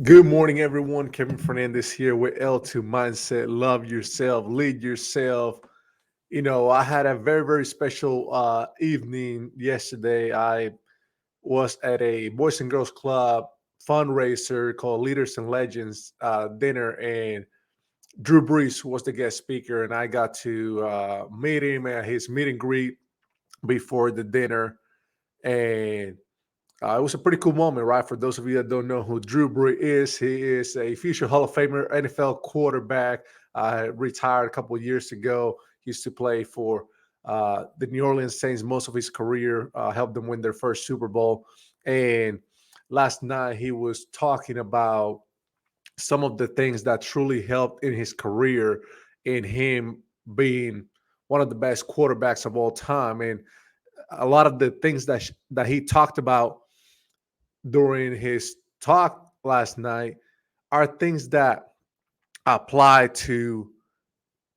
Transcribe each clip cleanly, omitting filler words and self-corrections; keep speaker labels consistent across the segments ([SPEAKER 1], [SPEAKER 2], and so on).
[SPEAKER 1] Good morning, everyone. Kevin Fernandez here with L2 Mindset. Love yourself, lead yourself. I had a very, very special evening yesterday. I was at a Boys and Girls Club fundraiser called Leaders and Legends dinner, and Drew Brees was the guest speaker, and I got to meet him at his meet and greet before the dinner. And it was a pretty cool moment, right? For those of you that don't know who Drew Brees is, he is a future Hall of Famer, NFL quarterback. Retired a couple of years ago. He used to play for the New Orleans Saints most of his career, helped them win their first Super Bowl. And last night he was talking about some of the things that truly helped in his career, in him being one of the best quarterbacks of all time. And a lot of the things that he talked about during his talk last night are things that apply to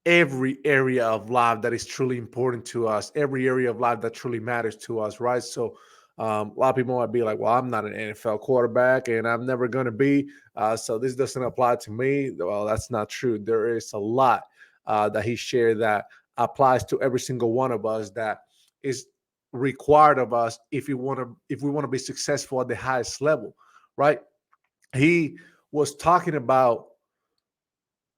[SPEAKER 1] every area of life that is truly important to us, every area of life that truly matters to us, right? So, a lot of people might be like, well, I'm not an NFL quarterback and I'm never going to be. So, this doesn't apply to me. Well, that's not true. There is a lot that he shared that applies to every single one of us that is required of us if we want to be successful at the highest level, right? He was talking about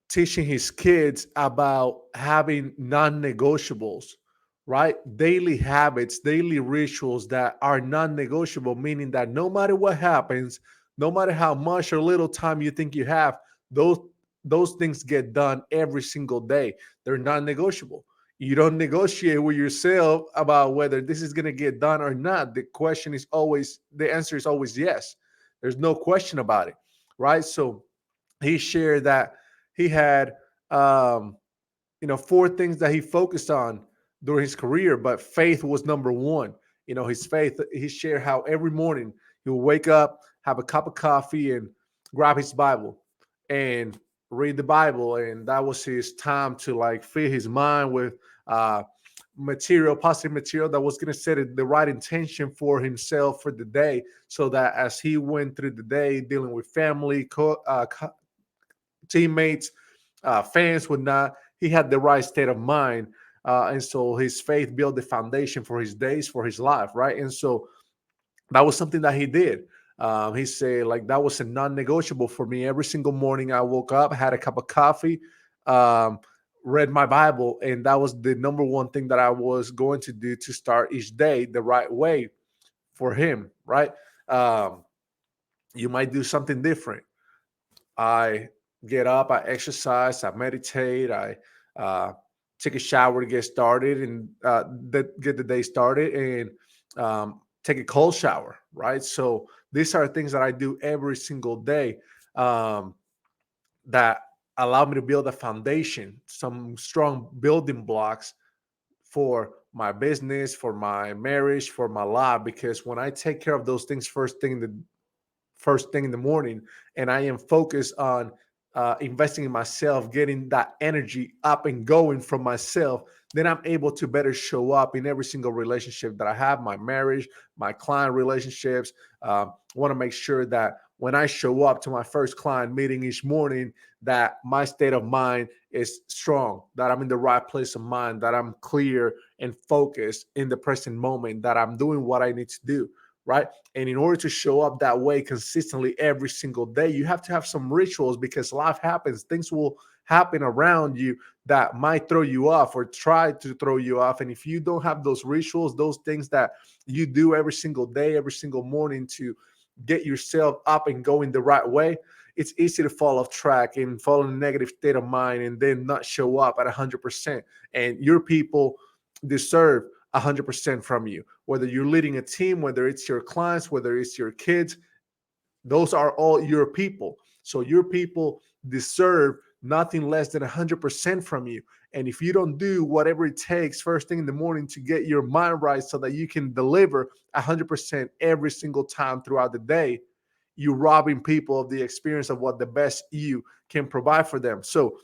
[SPEAKER 1] teaching his kids about having non-negotiables, right? Daily habits, daily rituals that are non-negotiable, meaning that no matter what happens, no matter how much or little time you think you have, those those things get done every single day. They're non-negotiable. You don't negotiate with yourself about whether this is going to get done or not. The answer is always yes. There's no question about it, right? So he shared that he had um, four things that he focused on during his career, but faith was number one. His faith. He shared how every morning he would wake up, have a cup of coffee, and grab his Bible and read the Bible, and that was his time to like fill his mind with uh, positive material that was going to set the right intention for himself for the day, so that as he went through the day dealing with family, teammates, fans, whatnot, he had the right state of mind. And so his faith built the foundation for his days, for his life, right? And so that was something that he did. He said, like, that was a non negotiable for me. Every single morning I woke up, had a cup of coffee, um, read my Bible, and that was the number one thing that I was going to do to start each day the right way for him, right? Um, you might do something different. I get up, I exercise, I meditate, I uh, take a shower to get started and get the day started, and take a cold shower, right? So these are things that I do every single day um, that allow me to build a foundation, some strong building blocks for my business, for my marriage, for my life. Because when I take care of those things first thing in the morning, and I am focused on investing in myself, getting that energy up and going from myself, then I'm able to better show up in every single relationship that I have, my marriage, my client relationships. I want to make sure that when I show up to my first client meeting each morning, that my state of mind is strong, that I'm in the right place of mind, that I'm clear and focused in the present moment, that I'm doing what I need to do, right? And in order to show up that way consistently every single day, you have to have some rituals, because life happens. Things will happen around you that might throw you off or try to throw you off. And if you don't have those rituals, those things that you do every single day, every single morning to get yourself up and going the right way, it's easy to fall off track and fall in a negative state of mind and then not show up at 100%. And your people deserve 100% from you, whether you're leading a team, whether it's your clients, whether it's your kids. Those are all your people. So your people deserve nothing less than 100% from you. And if you don't do whatever it takes first thing in the morning to get your mind right so that you can deliver 100% every single time throughout the day, you're robbing people of the experience of what the best you can provide for them. So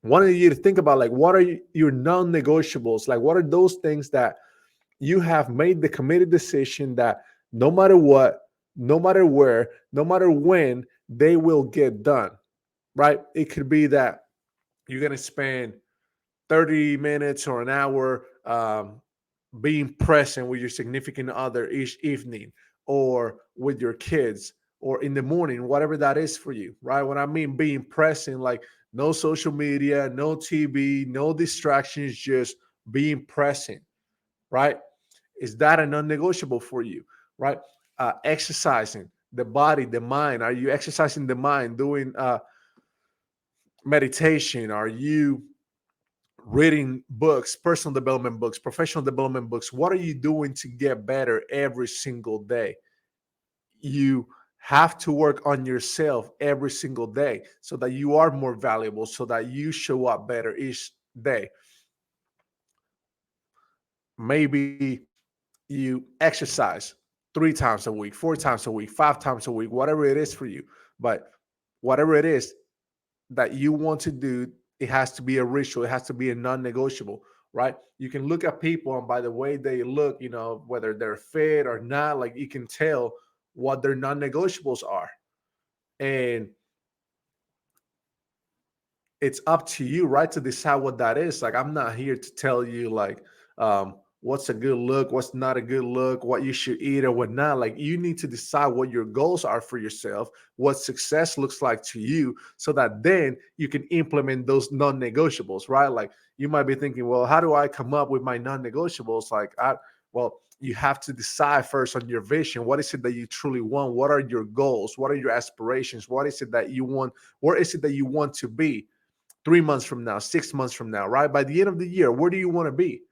[SPEAKER 1] wanted you to think about, like, what are your non-negotiables? Like, what are those things that you have made the committed decision that no matter what, no matter where, no matter when, they will get done, right? It could be that you're going to spend 30 minutes or an hour being present with your significant other each evening, or with your kids, or in the morning, whatever that is for you, right? When I mean being present, like no social media, no TV, no distractions, just being present, right? Is that a non-negotiable for you, right? Exercising the body, the mind. Are you exercising the mind, doing meditation? Are you reading books, personal development books, professional development books? What are you doing to get better every single day? You have to work on yourself every single day so that you are more valuable, so that you show up better each day. Maybe you exercise 3 times a week, 4 times a week, 5 times a week, whatever it is for you. But whatever it is that you want to do, it has to be a ritual. It has to be a non-negotiable, right? You can look at people, and by the way they look, whether they're fit or not, like you can tell what their non-negotiables are. And it's up to you, right, to decide what that is. Like, I'm not here to tell you, like, what's a good look, what's not a good look, what you should eat or what not. Like, you need to decide what your goals are for yourself, what success looks like to you, so that then you can implement those non-negotiables, right? Like, you might be thinking, well, how do I come up with my non-negotiables? Well, you have to decide first on your vision. What is it that you truly want? What are your goals? What are your aspirations? What is it that you want? Where is it that you want to be 3 months from now, 6 months from now, right? By the end of the year, where do you want to be?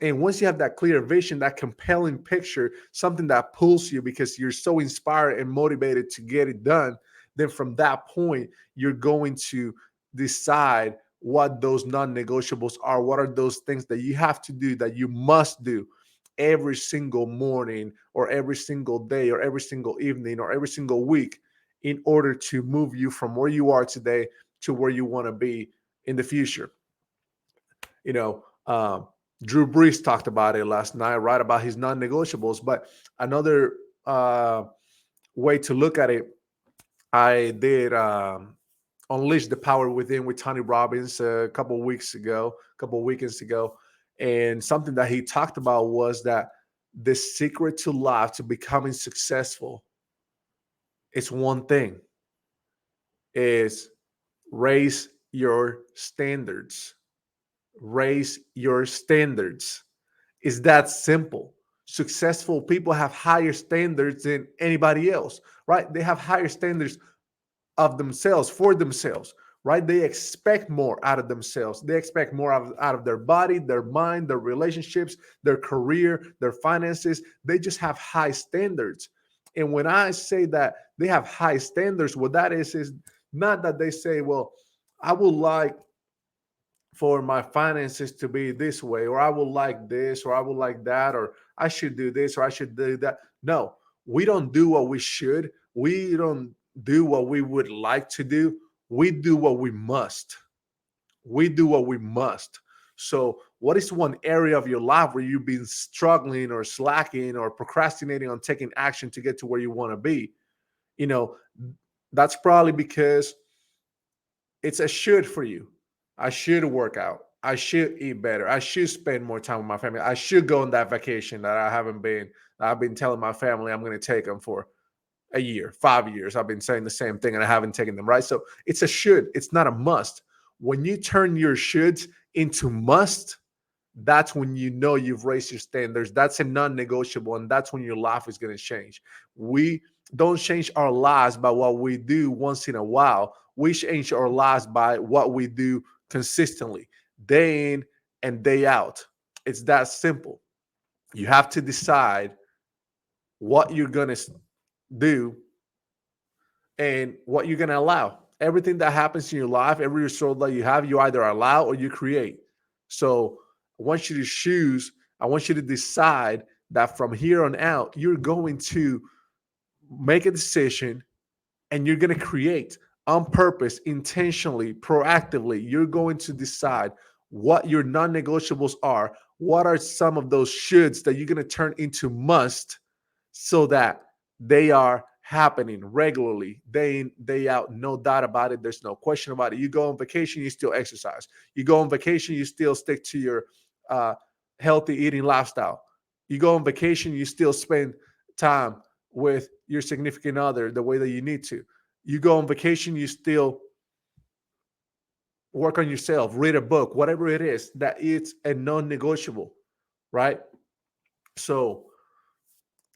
[SPEAKER 1] And once you have that clear vision, that compelling picture, something that pulls you because you're so inspired and motivated to get it done, then from that point, you're going to decide what those non negotiables are. What are those things that you have to do, that you must do every single morning, or every single day, or every single evening, or every single week, in order to move you from where you are today to where you want to be in the future. You know, Drew Brees talked about it last night, right? About his non negotiables. But another way to look at it, I did Unleash the Power Within with Tony Robbins a couple weeks ago, a couple weekends ago. And something that he talked about was that the secret to life, to becoming successful, is one thing, is raise your standards. Raise your standards. It's that simple. Successful people have higher standards than anybody else, right? They have higher standards of themselves, for themselves, right? They expect more out of themselves. They expect more out of their body, their mind, their relationships, their career, their finances. They just have high standards. And when I say that they have high standards, what that is not that they say, well, I would like for my finances to be this way, or I would like this, or I would like that, or I should do this, or I should do that. No, we don't do what we should. We don't do what we would like to do. We do what we must. We do what we must. So, what is one area of your life where you've been struggling or slacking or procrastinating on taking action to get to where you want to be? You know, that's probably because it's a should for you. I should work out. I should eat better. I should spend more time with my family. I should go on that vacation that I haven't been. I've been telling my family I'm going to take them for a year, 5 years. I've been saying the same thing and I haven't taken them, right? So it's a should. It's not a must. When you turn your shoulds into must, that's when you know you've raised your standards. That's a non-negotiable, and that's when your life is going to change. We don't change our lives by what we do once in a while. We change our lives by what we do consistently, day in and day out. It's that simple. You have to decide what you're going to do and what you're going to allow. Everything that happens in your life, every result that you have, you either allow or you create. So I want you to choose, I want you to decide that from here on out, you're going to make a decision and you're going to create on purpose, intentionally, proactively. You're going to decide what your non negotiables are. What are some of those shoulds that you're going to turn into must, so that they are happening regularly, day in, day out, no doubt about it. There's no question about it. You go on vacation, you still exercise. You go on vacation, you still stick to your uh, healthy eating lifestyle. You go on vacation, you still spend time with your significant other the way that you need to. You go on vacation, you still work on yourself, read a book, whatever it is, that it's a non-negotiable, right? So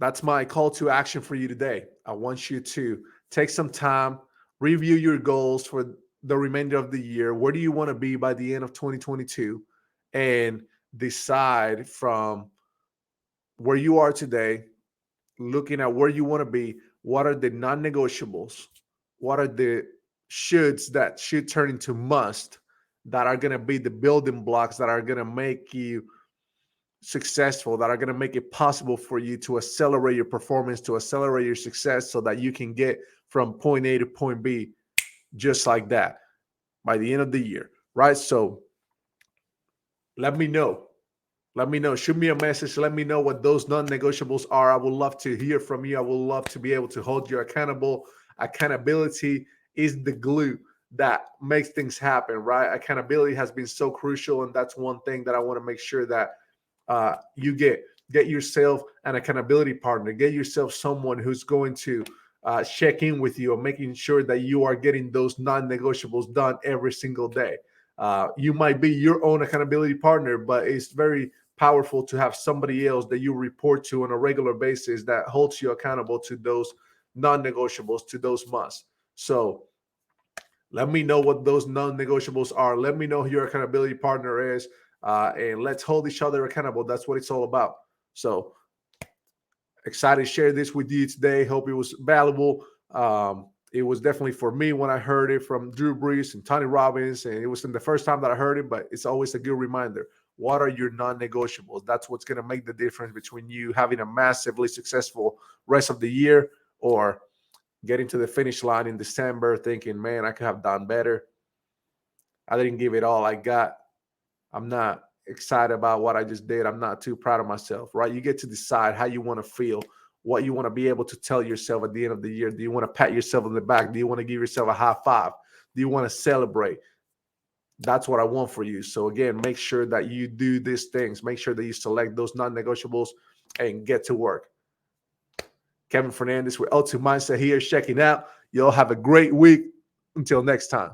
[SPEAKER 1] that's my call to action for you today. I want you to take some time, review your goals for the remainder of the year. Where do you want to be by the end of 2022? And decide from where you are today, looking at where you want to be, what are the non negotiables? What are the shoulds that should turn into must that are going to be the building blocks that are going to make you successful, that are going to make it possible for you to accelerate your performance, to accelerate your success so that you can get from point A to point B just like that by the end of the year, right? So let me know. Let me know. Shoot me a message. Let me know what those non negotiables are. I would love to hear from you. I would love to be able to hold you accountable. Accountability is the glue that makes things happen, right? Accountability has been so crucial. And that's one thing that I want to make sure that you get yourself an accountability partner, get yourself someone who's going to check in with you and making sure that you are getting those non-negotiables done every single day. You might be your own accountability partner, but it's very powerful to have somebody else that you report to on a regular basis that holds you accountable to those non-negotiables, to those musts. So let me know what those non-negotiables are. Let me know who your accountability partner is, and let's hold each other accountable. That's what it's all about. So excited to share this with you today. Hope it was valuable. It was definitely for me when I heard it from Drew Brees and Tony Robbins, and it wasn't the first time that I heard it, but it's always a good reminder. What are your non-negotiables? That's what's going to make the difference between you having a massively successful rest of the year or getting to the finish line in December thinking, man, I could have done better. I didn't give it all I got. I'm not excited about what I just did. I'm not too proud of myself, right? You get to decide how you want to feel, what you want to be able to tell yourself at the end of the year. Do you want to pat yourself on the back? Do you want to give yourself a high five? Do you want to celebrate? That's what I want for you. So again, make sure that you do these things. Make sure that you select those non-negotiables and get to work. Kevin Fernandez with Ultimate Mindset here, checking out. Y'all have a great week. Until next time.